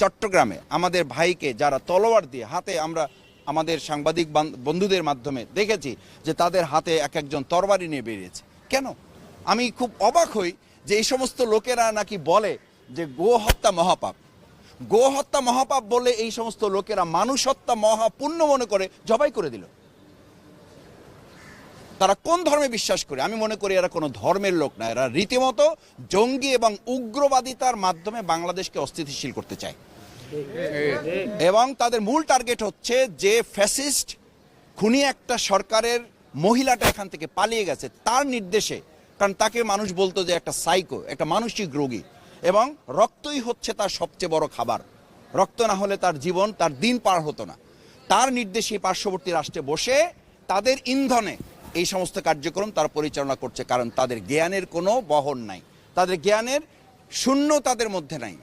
চট্টগ্রামে আমাদের ভাইকে যারা তলোয়ার দিয়ে হাতে, আমরা আমাদের সাংবাদিক বন্ধুদের মাধ্যমে দেখেছি যে তাদের হাতে এক একজন তরবারি নিয়ে বেরিয়েছে। কেন? আমি খুব অবাক হই যে এই সমস্ত লোকেরা নাকি বলে যে গো হত্যা মহাপাপ। গো হত্যা মহাপাপ বলে এই সমস্ত লোকেরা মানুষ হত্যা মহাপুণ্য মনে করে জবাই করে দিল। তারা কোন ধর্মে বিশ্বাস করে? আমি মনে করি এরা কোনো ধর্মের লোক না, এরা রীতিমতো জঙ্গি এবং উগ্রবাদিতার মাধ্যমে বাংলাদেশকে অস্থিতিশীল করতে চায়। এবং তাদের মূল টার্গেট হচ্ছে যে ফ্যাসিস্ট খুনি একটা সরকারের মহিলাটা এখান থেকে পালিয়ে গেছে তার নির্দেশে, কারণ তাকে মানুষ বলতো যে একটা সাইকো, একটা মানসিক রোগী, এবং রক্তই হচ্ছে তার সবচেয়ে বড় খাবার। রক্ত না হলে তার জীবন, তার দিন পার হতো না। তার নির্দেশে পার্শ্ববর্তী রাষ্ট্রে বসে তাদের ইন্ধনে এই সমস্ত কার্যক্রম তারা পরিচালনা করছে, কারণ তাদের জ্ঞানের কোনো বহন নাই, তাদের জ্ঞানের শূন্য তাদের মধ্যে নাই।